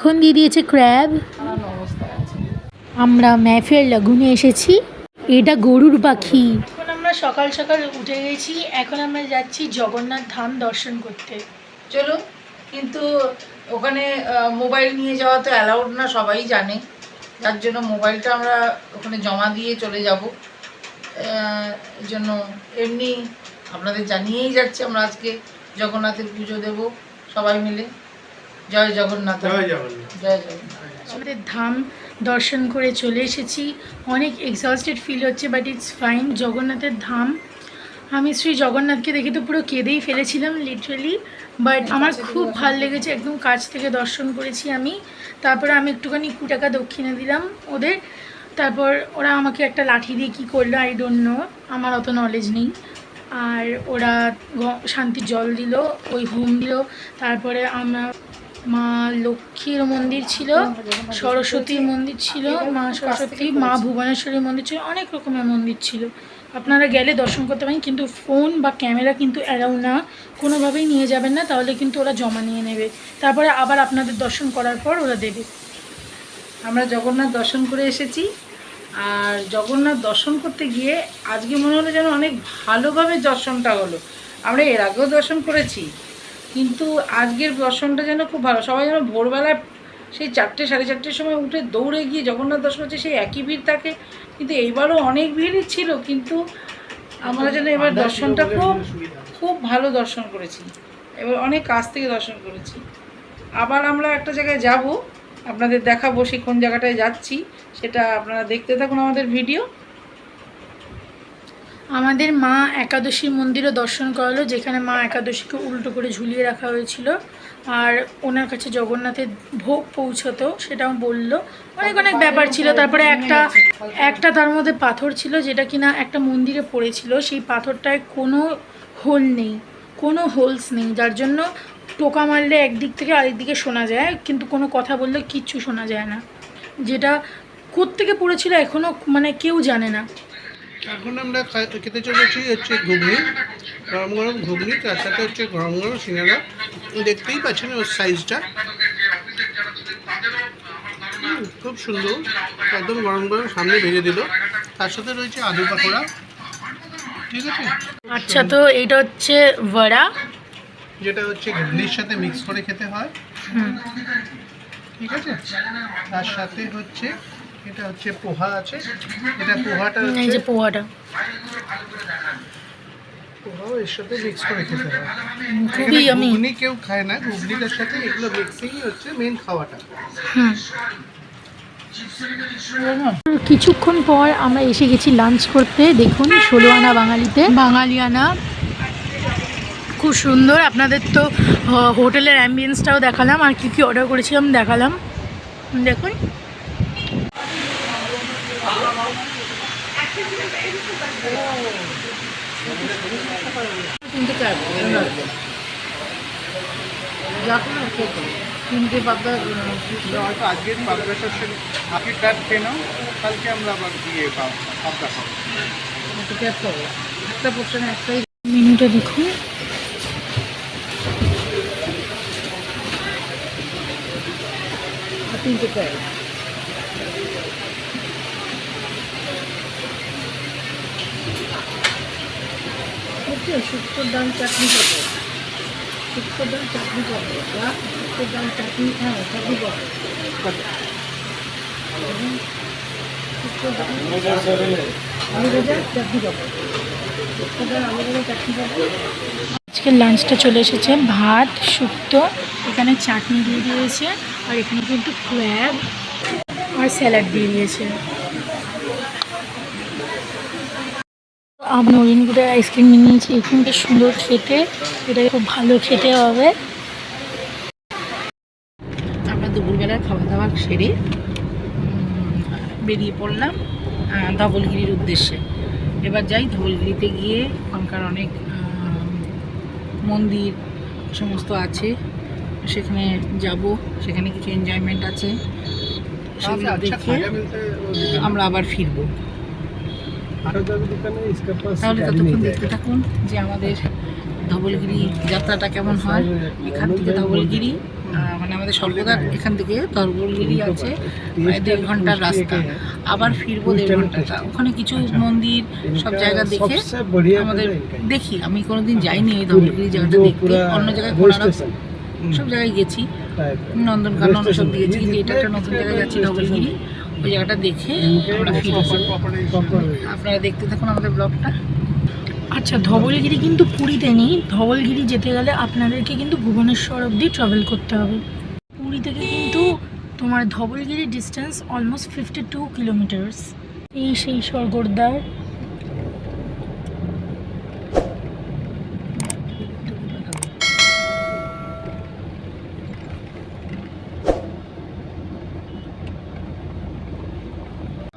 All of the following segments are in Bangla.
এখন দিয়ে দিয়েছে ক্র্যাব। আমরা ম্যাফেয়ার লাগুনে এসেছি। এটা গরুর পাখি। এখন আমরা সকাল সকাল উঠে গেছি। এখন আমরা যাচ্ছি জগন্নাথ ধাম দর্শন করতে। চলো, কিন্তু ওখানে মোবাইল নিয়ে যাওয়া তো অ্যালাউড না, সবাই জানে। তার জন্য মোবাইলটা আমরা ওখানে জমা দিয়ে চলে যাব। এই জন্য এমনি আপনাদের জানিয়েই যাচ্ছি আমরা আজকে জগন্নাথের পুজো দেব সবাই মিলে। জয় জগন্নাথ, জয় জগন্নাথ, জয় জগন্নাথ। আমাদের ধাম দর্শন করে চলে এসেছি। অনেক এক্সস্টেড ফিল হচ্ছে, বাট ইটস ফাইন। জগন্নাথের ধাম, আমি শ্রী জগন্নাথকে দেখে তো পুরো কেঁদেই ফেলেছিলাম লিটারালি। বাট আমার খুব ভালো লেগেছে, একদম কাছ থেকে দর্শন করেছি আমি। তারপরে আমি একটুখানি 20 টাকা দক্ষিণে দিলাম ওদের। তারপর ওরা আমাকে একটা লাঠি দিয়ে কী করলো আই ডোন্ট নো, আমার অত নলেজ নেই। আর ওরা শান্তির জল দিল, ওই হোম দিল। তারপরে আমরা মা লক্ষ্মীর মন্দির ছিল, সরস্বতীর মন্দির ছিল, মা সরস্বতী, মা ভুবনেশ্বরীর মন্দির ছিল, অনেক রকমের মন্দির ছিল। আপনারা গেলে দর্শন করতে পারেন, কিন্তু ফোন বা ক্যামেরা কিন্তু অ্যালাউ না, কোনোভাবেই নিয়ে যাবেন না, তাহলে কিন্তু ওরা জমা নিয়ে নেবে। তারপরে আবার আপনাদের দর্শন করার পর ওরা দেবে। আমরা জগন্নাথ দর্শন করে এসেছি। আর জগন্নাথ দর্শন করতে গিয়ে আজকে মনে হলো যেন অনেক ভালোভাবে দর্শনটা হলো। আমরা এর আগেও দর্শন করেছি, কিন্তু আজকের দর্শনটা যেন খুব ভালো। সবাই যেন ভোরবেলায় সেই 4টে সাড়ে 4টের সময় উঠে দৌড়ে গিয়ে জগন্নাথ দর্শন হচ্ছে, সেই একই ভিড় থাকে। কিন্তু এইবারও অনেক ভিড়ই ছিল, কিন্তু আমরা যেন এবার দর্শনটা খুব খুব ভালো দর্শন করেছি। এবার অনেক কাছ থেকে দর্শন করেছি। আবার আমরা একটা জায়গায় যাব, আপনাদের দেখাবো সেই কোন জায়গাটায় যাচ্ছি, সেটা আপনারা দেখতে থাকুন আমাদের ভিডিও। আমাদের মা একাদশী মন্দিরও দর্শন করালো, যেখানে মা একাদশীকে উল্টো করে ঝুলিয়ে রাখা হয়েছিল। আর ওনার কাছে জগন্নাথের ভোগ পৌঁছতো, সেটাও বললো। অনেক অনেক ব্যাপার ছিল। তারপরে একটা তার মধ্যে পাথর ছিল, যেটা কিনা একটা মন্দিরে পড়েছিল। সেই পাথরটায় কোনো হোল নেই, কোনো হোলস নেই, যার জন্য টোকা মারলে একদিক থেকে আরেক দিকে শোনা যায়, কিন্তু কোনো কথা বললে কিচ্ছু শোনা যায় না। যেটা কোত্থেকে পড়েছিল এখনও মানে কেউ জানে না। এখন আমরা খেতে চলেছি হচ্ছে ঘুগনি, গরম গরম ঘুগনি, তার সাথে হচ্ছে গরম গরম সিঙ্গাড়া। দেখতেই পাচ্ছেন ওর সাইজটা খুব সুন্দর, একদম গরম গরম সামনে ভেজে দিল। তার সাথে রয়েছে আলু পাকোড়া। ঠিক আছে, আচ্ছা, তো এইটা হচ্ছে বড়া, যেটা হচ্ছে ঘুগনির সাথে মিক্স করে খেতে হয়। ঠিক আছে, তার সাথে হচ্ছে এটা হচ্ছে পোহা আছে। এটা পোহাটা এই যে পোহাটা পোহাও এর সাথে মিক্স করে খেতে হয়। খুবই আমি ঘুগনি কেউ খায় না, ঘুগনিটার সাথে এগুলো মিক্সিংই হচ্ছে মেন খাওয়াটা। কিছুক্ষণ পর আমরা এসে গেছি লাঞ্চ করতে। দেখুন 16 আনা বাঙালিতে বাঙালিয়ানা, খুব সুন্দর। আপনাদের তো হোটেলের অ্যাম্বিয়েন্সটাও দেখালাম, আর কী কী অর্ডার করেছিলাম দেখালাম। দেখুন তিনটে পাতা হয়তো আজকের পাবদা সর্ষের আজকে ট্যাপ খেয়ে নাও, কালকে আমরা আবার দিয়ে পাবদা খাবো। একটা পোর্শনে একটাই। মেনুটা দেখুন, তিনটে প্যাক। শুক্তোর ডাল চাটনি করবো, শুক্তোর ডাল চাটনি করবো, শুক্তোর ডাল চাটনি, হ্যাঁ চাটনি করবো। শুক্তোর ডাল আলু ভাজা চাটনি করবো, শুক্তোর ডাল আলু ভাজা চাটনি করবো। আজকের লাঞ্চটা চলে এসেছে, ভাত, শুক্তো, এখানে চাটনি দিয়ে দিয়েছে, আর এখানে কিন্তু ক্র্যাব আর স্যালাড দিয়ে দিয়েছে। আমি নরিনগুড়ের আইসক্রিম নিয়ে নিয়েছি। এখানটা সুন্দর খেতে, এটা খুব ভালো খেতে হবে। আমরা দুপুরবেলার খাওয়া দাওয়া সেরে বেরিয়ে পড়লাম ধবলগিরির উদ্দেশ্যে। এবার যাই ধবলগিরিতে গিয়ে ওখানকার অনেক মন্দির সমস্ত আছে, সেখানে যাব, সেখানে কিছু এনজয়মেন্ট আছে, সেগুলো দেখে আমরা আবার ফিরবো। তাহলে ততক্ষণ দেখতে থাকুন যে আমাদের ধবলগিরি যাত্রাটা কেমন হয়। এখান থেকে ধবলগিরি মানে আমাদের সর্বদা এখান থেকে ধবলগিরি আছে প্রায় 1.5 ঘন্টার রাস্তা, আবার ফিরবো 1.5 ঘন্টা। ওখানে কিছু মন্দির সব জায়গা দেখে আমাদের দেখি। আমি কোনোদিন যাইনি এই ধবলগিরি জায়গাটা দেখতে, অন্য জায়গায় কোনারক সব জায়গায় গেছি, নন্দনকানন সব দিয়েছি, কিন্তু এটা একটা নতুন জায়গায় যাচ্ছি ধবলগিরি, ওই জায়গাটা দেখে আমরা ফিরবো। আপনারা দেখতে থাকুন আমাদের ব্লগটা। আচ্ছা, ধবলগিরি কিন্তু পুরীতে নেই। ধবলগিরি যেতে গেলে আপনাদেরকে কিন্তু ভুবনেশ্বর অবধি ট্রাভেল করতে হবে। পুরী থেকে কিন্তু তোমার ধবলগিরি ডিস্টেন্স অলমোস্ট 52 কিলোমিটার্স। এই সেই স্বর্গদ্বার।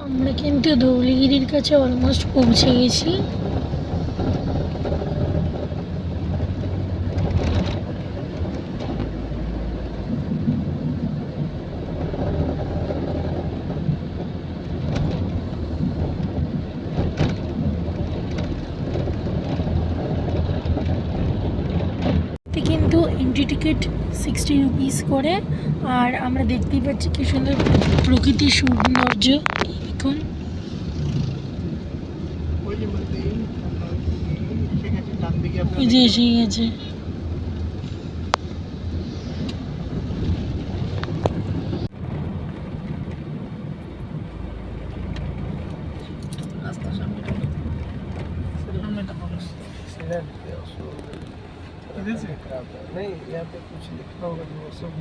আমরা কিন্তু ধবলগিরির কাছে অলমোস্ট পৌঁছে গেছি। কিন্তু এন্ট্রি টিকিট 60 রুপিস করে। আর আমরা দেখতেই পাচ্ছি কি সুন্দর প্রকৃতির সৌন্দর্য। দেখুন ওই যে মন্দির, ঠিক আছে, ডান দিকে আপনারা এই যে এসে গেছে। রাস্তার সামনেটা इधर से नहीं, यहाँ पे कुछ लिखा होगा जो सब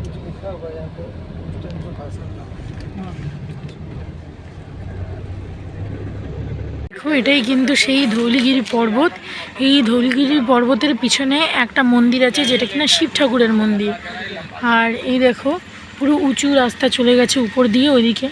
कुछ लिखा होगा यहाँ पे उस टाइम को भाषण ना। দেখো, এটাই কিন্তু সেই ধৌলিগিরি পর্বত। এই ধৌলিগিরি পর্বতের পিছনে একটা মন্দির আছে, যেটা কিনা শিব ঠাকুরের মন্দির। আর এই দেখো পুরো উঁচু রাস্তা চলে গেছে উপর দিয়ে ওইদিকে।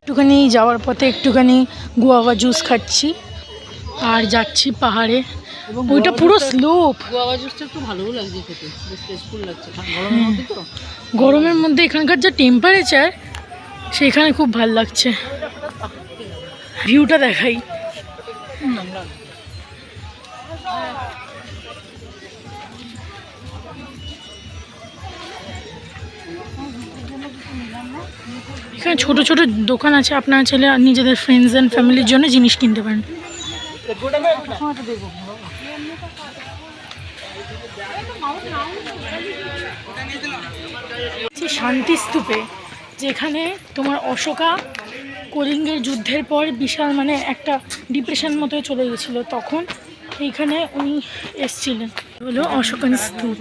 একটুখানি যাওয়ার পথে একটুখানি গুয়াভা জুস খাচ্ছি আর যাচ্ছি পাহাড়ে। ওইটা পুরো স্লোপ। গোয়া জুসটা একটু ভালোও লাগছে খেতে, বেশ টেস্টফুল লাগছে গরমের মধ্যে তো। গরমের মধ্যে এখানকার যা টেম্পারেচার, সেখানে খুব ভালো লাগছে। ভিউটা দেখাই। এখানে ছোট ছোট দোকান আছে, আপনারা চাইলে নিজেদের ফ্রেন্ডস অ্যান্ড ফ্যামিলির জন্য জিনিস কিনতে পারেন। শান্তিস্তূপে, যেখানে তোমার অশোকা কলিঙ্গের যুদ্ধের পর বিশাল মানে একটা ডিপ্রেশন মতো চলে গেছিলো, তখন এইখানে উনি এসছিলেন। হলো অশোকান স্তূপ।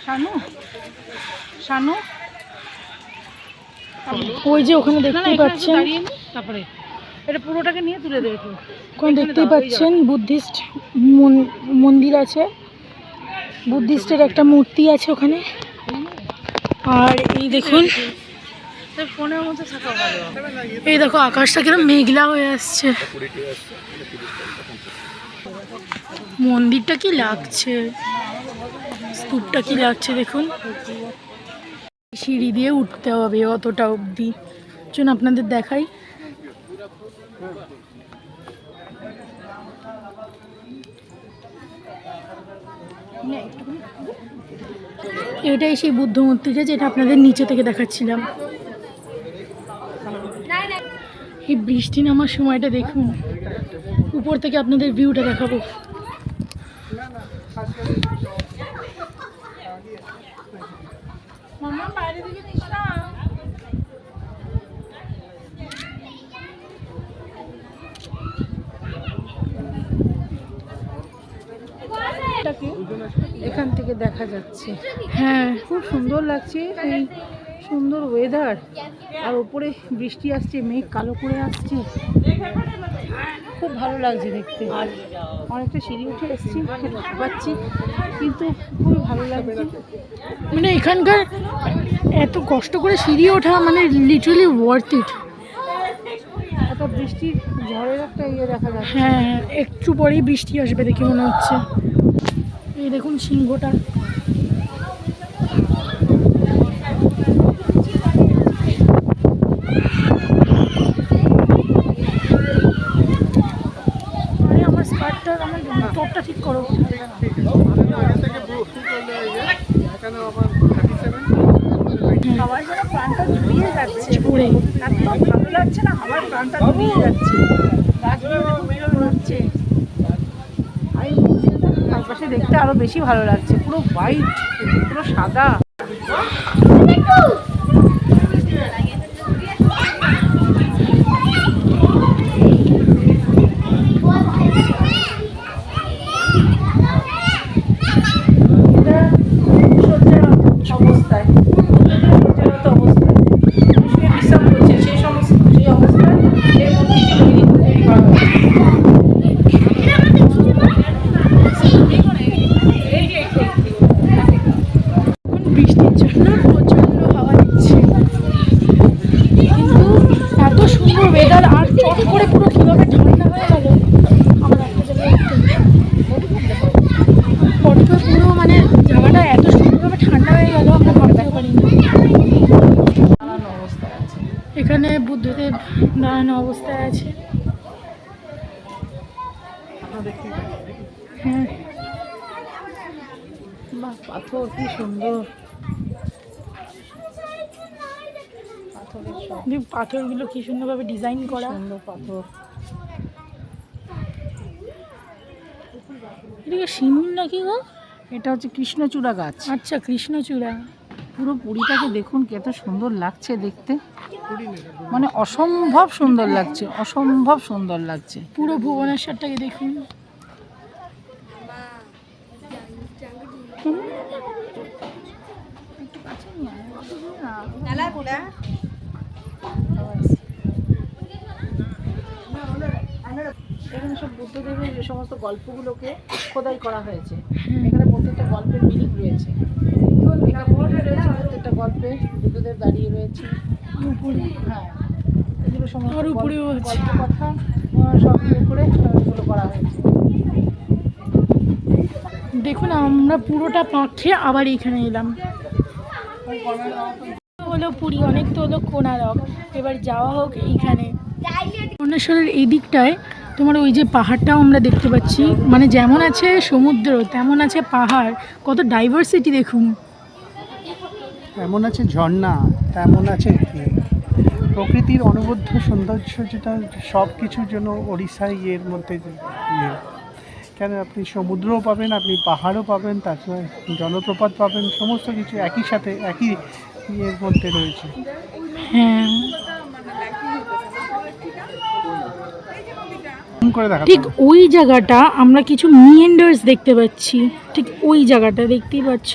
শানু শানু ওই যে ওখানে দেখতেই পাচ্ছেন, তারপরে এটা পুরোটাকে নিয়ে তুলে দেবে। ওখানে দেখতেই পাচ্ছেন বুদ্ধিস্ট মন্দির আছে, বুদ্ধিস্টের একটা মূর্তি আছে ওখানে। আর এই দেখুন, ফোনের মধ্যে থাকা ভালো। এই দেখো আকাশটা কিরকম মেঘলা হয়ে আসছে। মন্দিরটা কি লাগছে, স্তূপটা কি লাগছে দেখুন। সিঁড়ি দিয়ে উঠতে হবে অতটা অবধি। চলুন আপনাদের দেখাই। এটাই সেই বুদ্ধ মূর্তিটা যেটা আপনাদের নিচে থেকে দেখাচ্ছিলাম। এই বৃষ্টি নামার সময়টা দেখুন, উপর থেকে আপনাদের ভিউটা দেখাবো। এখান থেকে দেখা যাচ্ছে। হ্যাঁ, খুব সুন্দর লাগছে এই সুন্দর ওয়েদার, আর ওপরে বৃষ্টি আসছে, মেঘ কালো করে আসছে, খুব ভালো লাগছে দেখতে। অনেকটা সিঁড়ি উঠে এসেছি, দেখতে পাচ্ছি, কিন্তু খুবই ভালো লাগছে। মানে এখানকার এত কষ্ট করে সিঁড়ি ওঠা মানে লিটারালি ওয়ার্থ ইট। একটা বৃষ্টির ঝড়ের একটা ইয়ে দেখা যাচ্ছে। হ্যাঁ, একটু পরেই বৃষ্টি আসবে দেখে মনে হচ্ছে। এই দেখুন সিংহটা। আরে আমার স্কার্টটা, আমার টপটা ঠিক করো। এখানে আমার 37 সবার যেন প্রাণটা জুড়িয়ে যাচ্ছে, পরে এত ভালো লাগছে না, আমার প্রাণটা জুড়িয়ে যাচ্ছে। গাছগুলো দেখুন বেরোনো হচ্ছে, আর এই মন্দিরটা চারপাশে দেখতে আরো বেশি ভালো লাগছে। পুরো হোয়াইট, পুরো সাদা। অবস্থায় বিশ্রাম করছে, সেই অবস্থায় এই মূর্তিটি তৈরি করা হয়েছে। বৃষ্টির জন্য প্রচণ্ড হাওয়া দিচ্ছে, কিন্তু এত সুন্দর ওয়েদার, আর চট করে পুরো কীভাবে ঠান্ডা হয়ে গেল। আমার একটা জায়গায় পট করে পুরো মানে জায়গাটা এত সুন্দরভাবে ঠান্ডা হয়ে গেল, আমরা ভাবতেও পারিনি। নানান অবস্থায় আছে। এখানে বুদ্ধদেব দাঁড়ানো অবস্থায় আছে। হ্যাঁ, বাহ, পাথর কি সুন্দর, পাথরের সব পাথরগুলো কি সুন্দরভাবে ডিজাইন করা। সুন্দর পাথর। এদিকে শিমুল নাকি গো? এটা হচ্ছে কৃষ্ণচূড়া গাছ। আচ্ছা, কৃষ্ণচূড়া। পুরো পুরীটাকে দেখুন কত সুন্দর লাগছে দেখতে, মানে অসম্ভব সুন্দর লাগছে, অসম্ভব সুন্দর লাগছে। পুরো ভুবনেশ্বরটাকে দেখুন। এখানে সব বুদ্ধদেবের যে সমস্ত গল্পগুলোকে খোদাই করা হয়েছে। এখানে প্রত্যেকটা গল্পের মিনিং রয়েছে। এখানে রয়েছে প্রত্যেকটা গল্পে বুদ্ধদেব দাঁড়িয়ে রয়েছে উপরে। হ্যাঁ, এগুলো সমস্ত আর উপরেও আছে। গল্প কথা সব ইয়ে করে এগুলো করা হয়েছে। দেখুন আমরা পুরোটা পাক খেয়ে আবার এইখানে এলাম। হলো পুরী, অনেক তো হলো কোণারক, এবার যাওয়া হোক এইখানে। ভুবনেশ্বরের এই দিকটায় তোমার ওই যে পাহাড়টাও আমরা দেখতে পাচ্ছি, মানে যেমন আছে সমুদ্র তেমন আছে পাহাড়, কত ডাইভার্সিটি দেখুন। এমন আছে ঝর্ণা, তেমন আছে প্রকৃতির অনবদ্য সৌন্দর্য, যেটা সব কিছুর জন্য ওড়িশায় এর মধ্যে ইয়ে। কেন আপনি সমুদ্রও পাবেন, আপনি পাহাড়ও পাবেন, তারপরে জলপ্রপাত পাবেন, সমস্ত কিছু একই সাথে একই ইয়ের মধ্যে রয়েছে। হ্যাঁ, করে দেখা ঠিক ওই জায়গাটা আমরা কিছু মিয়েন্ডার্স দেখতে পাচ্ছি, ঠিক ওই জায়গাটা দেখতেই পাচ্ছ।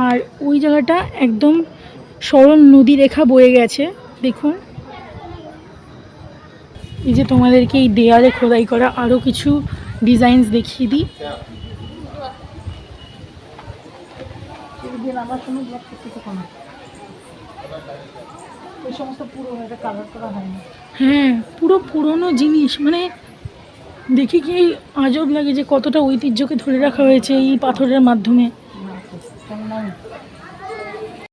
আর ওই জায়গাটা একদম সরল নদী রেখা বয়ে গেছে দেখুন। এই যে তোমাদেরকে এই দেয়ালে খোদাই করা আরও কিছু ডিজাইনস দেখিয়ে দিই। আমার কোনো ব্লগ করতে থাকো না, এই সমস্ত পুরো এটা কালার করা হয় না। হ্যাঁ, পুরো পুরনো জিনিস, মানে দেখি কি আজব লাগে যে কতটা ঐতিহ্যকে ধরে রাখা হয়েছে এই পাথরের মাধ্যমে।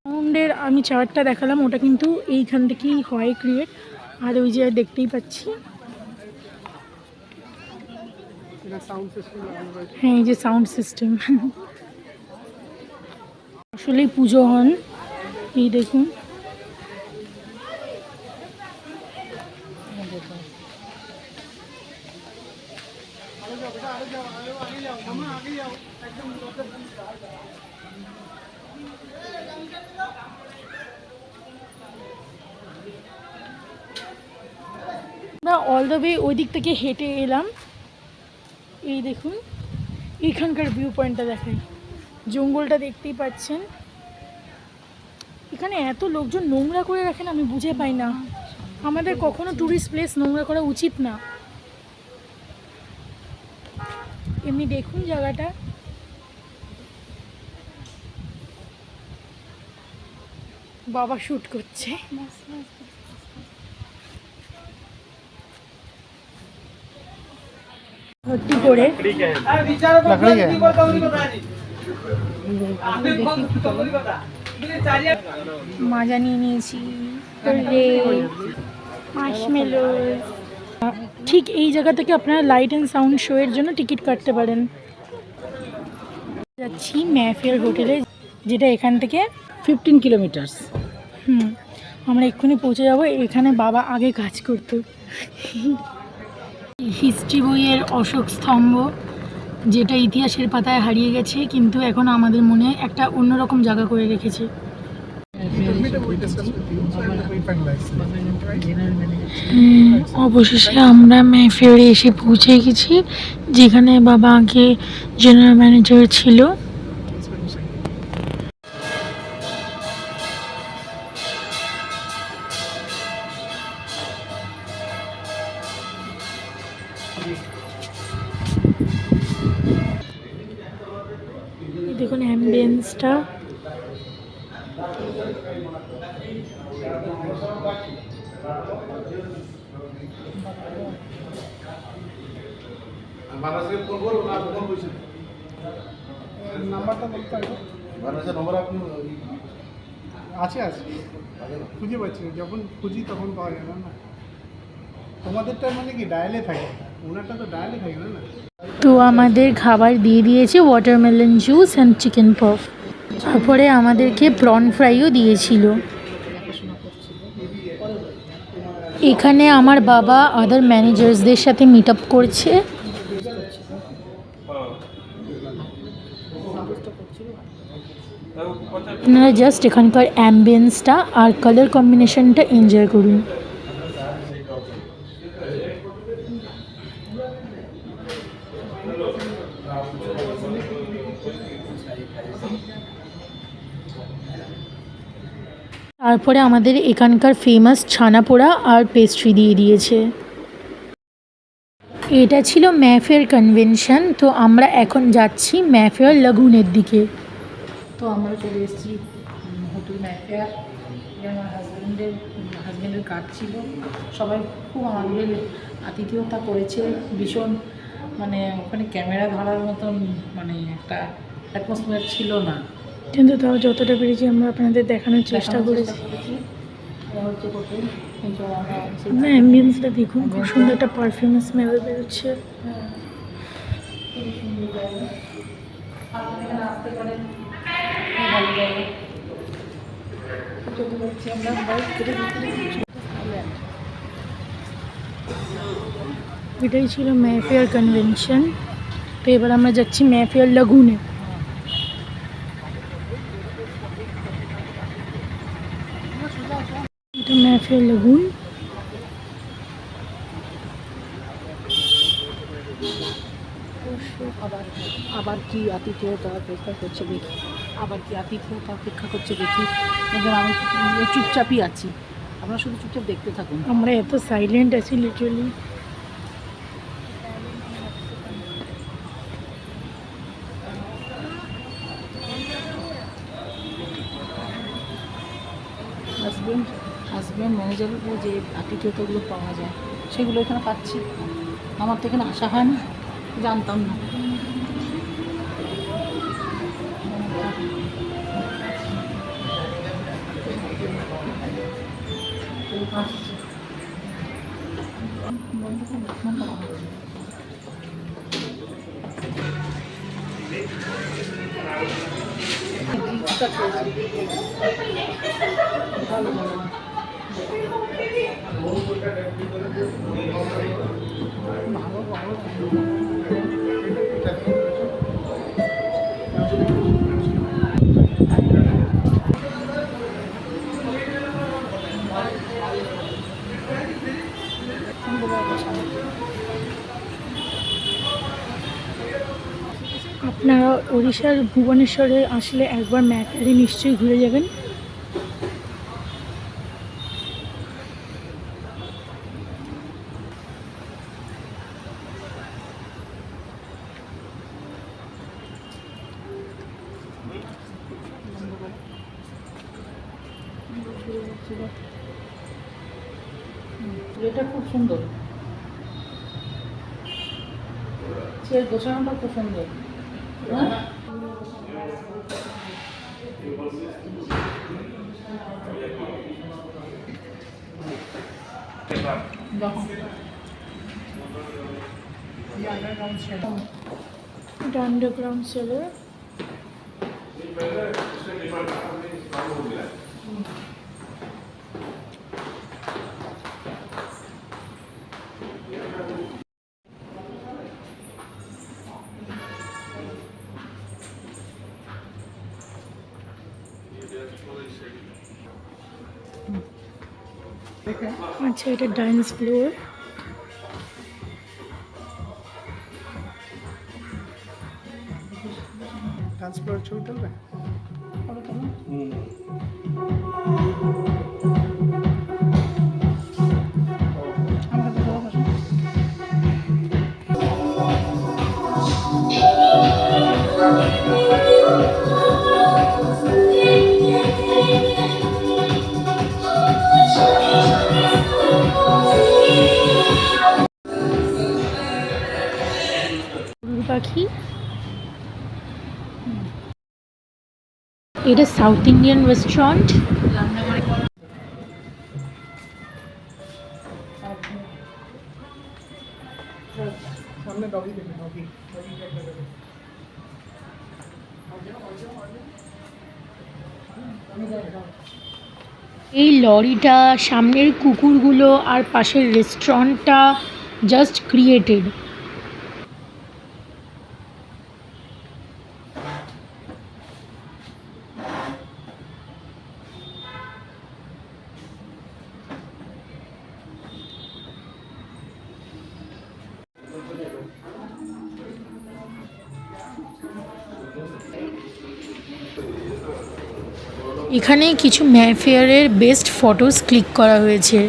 রাউন্ডের আমি চার্টটা দেখালাম, ওটা কিন্তু এইখান থেকেই হয় ক্রিয়েট। আর ওই যে দেখতেই পাচ্ছি, হ্যাঁ এই যে সাউন্ড সিস্টেম। আসলেই পুজো হন, এই দেখুন। অল দ্য ওয়ে ওই দিক থেকে হেঁটে এলাম। এই দেখুন, এখানকার ভিউ পয়েন্টটা দেখাই। জঙ্গলটা দেখতেই পাচ্ছেন। এখানে এত লোকজন নোংরা করে রাখেন আমি বুঝে পাই না। আমাদের কখনো ট্যুরিস্ট প্লেস নোংরা করা উচিত না। এমনি দেখুন জায়গাটা। বাবা শ্যুট করছে। ভর্তি করে মাজা নিয়ে নিয়েছি, মার্শমেলো। ঠিক এই জায়গা থেকে আপনারা লাইট অ্যান্ড সাউন্ড শো এর জন্য টিকিট কাটতে পারেন। যাচ্ছি ম্যাফেয়ার হোটেলে, যেটা এখান থেকে 15 কিলোমিটার্স। আমরা এক্ষুনি পৌঁছে যাব। এখানে বাবা আগে কাজ করতো। হিস্ট্রি বইয়ের অশোক স্তম্ভ, যেটা ইতিহাসের পাতায় হারিয়ে গেছে, কিন্তু এখন আমাদের মনে একটা অন্যরকম জায়গা করে রেখেছে। অবশেষে আমরা ম্যাফেয়ারে এসে পৌঁছে গেছি, যেখানে বাবা আগে জেনারেল ম্যানেজার ছিল। দেখুন অ্যাম্বিয়েন্সটা। নাম্বারটা বলতে হবে। আছে আছে, খুঁজে পাচ্ছি না। যখন খুঁজি তখন পাওয়া যাবে না। তোমাদেরটা মানে কি ডায়ালে থাকে, ওনারটা তো ডায়ালে থাকে না। তো আমাদের খাবার দিয়ে দিয়েছে ওয়াটারমেলন জুস অ্যান্ড চিকেন পফ। তারপরে আমাদেরকে প্রন ফ্রাইও দিয়েছিল। এখানে আমার বাবা আদার ম্যানেজার্সদের সাথে মিট আপ করছে। আপনারা জাস্ট এখানকার অ্যাম্বিয়েন্সটা আর কালার কম্বিনেশনটা এনজয় করুন। তারপরে আমাদের এখানকার ফেমাস ছানা পোড়া আর পেস্ট্রি দিয়ে দিয়েছে। এটা ছিল ম্যাফেয়ার কনভেনশন। তো আমরা এখন যাচ্ছি ম্যাফেয়ার লাগুনের দিকে। তো আমরা চলে এসেছি হোটেল ম্যাফেয়ার। আমার হাজব্যান্ডের কার্ড ছিল। সবাই খুব আমাদের আতিথেয়তা করেছে। ভীষণ মানে ওখানে ক্যামেরা ধরার মতন মানে একটা অ্যাটমসফিয়ার ছিল না, কিন্তু তাও যতটা পেরেছি আমরা আপনাদের দেখানোর চেষ্টা করেছি। হচ্ছে হোটেল। আপনার অ্যাম্বিয়েন্সটা দেখুন, খুব সুন্দর একটা পারফিউম স্মেল বেরোচ্ছে। খুবই সুন্দর জায়গা। আপনারা এখানে আসতে পারেন, খুব ভালো জায়গা। চলে যাচ্ছি আমরা বাইক করে ভিতরে। এটাই ছিল ম্যাফেয়ার কনভেনশন। তো এবার আমরা যাচ্ছি ম্যাফেয়ার লাগুনে। এটা ম্যাফেয়ার লাগুন। আবার কি আতিথেয়তা অপেক্ষা করছে দেখি, আবার কি আতিথেয়তা অপেক্ষা করছে দেখি। এবার আমি চুপচাপই আছি, আপনারা শুধু চুপচাপ দেখতে থাকুন। আমরা এত সাইলেন্ট আছি লিটারালি। হাজব্যান্ড ম্যানেজারের যে আতিথেয়তাগুলো পাওয়া যায় সেগুলো এখানে পাচ্ছি। আমার তো এখানে আসা হয় না, জানতাম না। আপনারা ওড়িশার ভুবনেশ্বরে আসলে একবার ম্যাকারে নিশ্চয়ই ঘুরে যাবেন। এটা খুব সুন্দর, চেয়ার গোছানোটা খুব সুন্দর। হ্যাঁ এটা আন্ডারগ্রাউন্ড সেলার। আচ্ছা, এটা ডান্স ফ্লোর। ডান্স ফ্লোর ছবি তুলবে? পাখি। এটা সাউথ ইন্ডিয়ান রেস্টুরেন্ট। সামনে ডগি দেখবে, ডগি। এই লরিটা, সামনের কুকুরগুলো আর পাশের রেস্টুরেন্টটা জাস্ট ক্রিয়েটেড। এখানে কিছু ম্যাফেয়ারের বেস্ট ফটোস ক্লিক করা হয়েছে।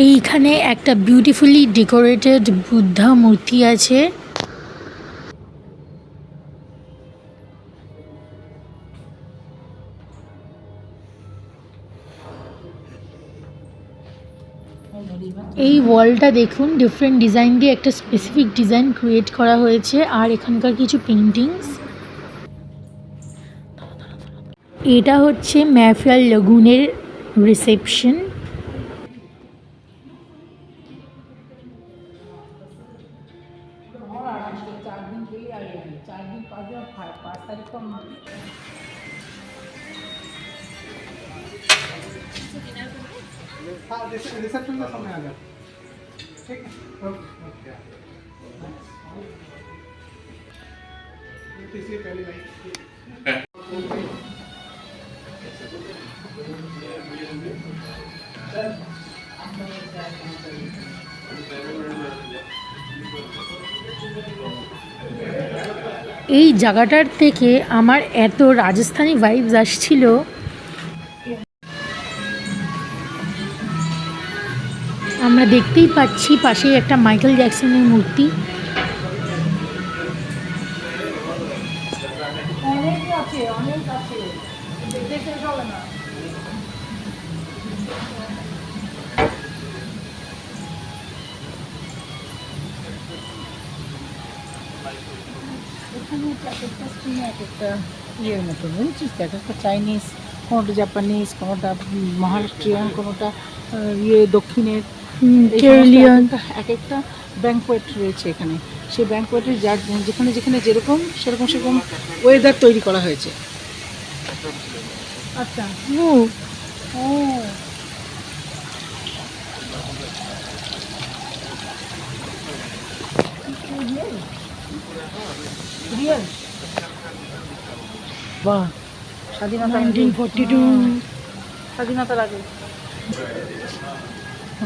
এইখানে একটা বিউটিফুলি ডেকোরেটেড বুদ্ধা মূর্তি আছে। এই ওয়ালটা দেখুন, ডিফারেন্ট ডিজাইন দিয়ে একটা স্পেসিফিক ডিজাইন ক্রিয়েট করা হয়েছে। আর এখানকার কিছু পেন্টিংস। এটা হচ্ছে ম্যাফেয়ার লাগুনের রিসেপশন। हाँ, रिसेप्शन के समय आ जाओ। ठीक है, ओके। इसलिए पहले लाइट এই জায়গাটার থেকে আমার এত রাজস্থানি ভাইবস আসছিল। আমরা দেখতেই পাচ্ছি পাশেই একটা মাইকেল জ্যাকসনের মূর্তি। অনেক আছে, অনেক আছে, দেখে শেষ হবে না। এখানে এক একটা স্ক্রিনে এক একটা ইয়ের মতো বুঝছিস তো, এক একটা চাইনিজ, কোনোটা জাপানিজ, কোনোটা মহারাষ্ট্রিয়ান, কোনোটা ইয়ে দক্ষিণের, কেরালিয়ান। এক একটা ব্যাঙ্কোয়েট রয়েছে এখানে। সেই ব্যাঙ্কোয়েটের যার যেখানে যেখানে যেরকম সেরকম সেরকম ওয়েদার তৈরি করা হয়েছে। আচ্ছা, ও ও রিয়েল। বাহ, স্বাধীনতা 1942। স্বাধীনতার আগে।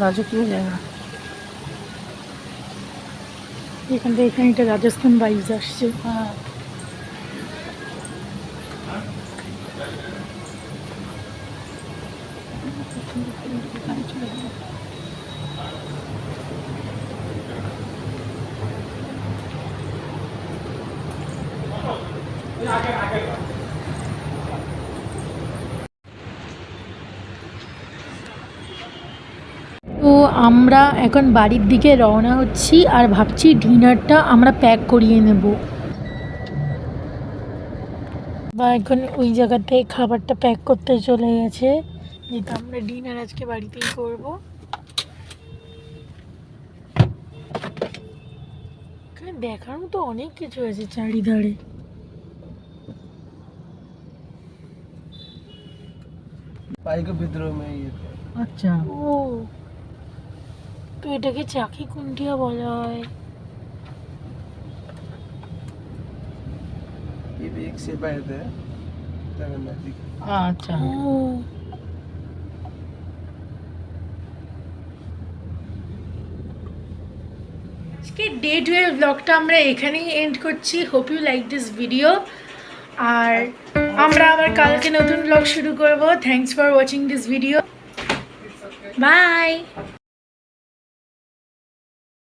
রাজকীয় জায়গা। এখান থেকে এখানে একটা রাজস্থান ভাইবস আসছে। হ্যাঁ, তো আমরা এখন বাড়ির দিকে রওনা হচ্ছি আর ভাবছি ডিনারটা আমরা প্যাক করিয়ে নেব, বা এখন ওই জায়গাতে খাবারটা প্যাক করতে চলে গেছে, যেহেতু আমরা ডিনার আজকে বাড়িতেই করব। এখানে দেখার মতো অনেক কিছু আছে চারিধারে। पाइक विद्रोह में ये थे। আচ্ছা, ও, তো এটাকে চাকি কুন্ডিয়া বলা হয়। ये भी एक सिपाही थे जगन्नाथ जी के। আচ্ছা। ও, আজকে ডে 12 ব্লগটা আমরা এখানেই এন্ড করছি। Hope you like this video. আর আমরা আবার কালকে নতুন ব্লগ শুরু করব। Thanks for watching this video. By.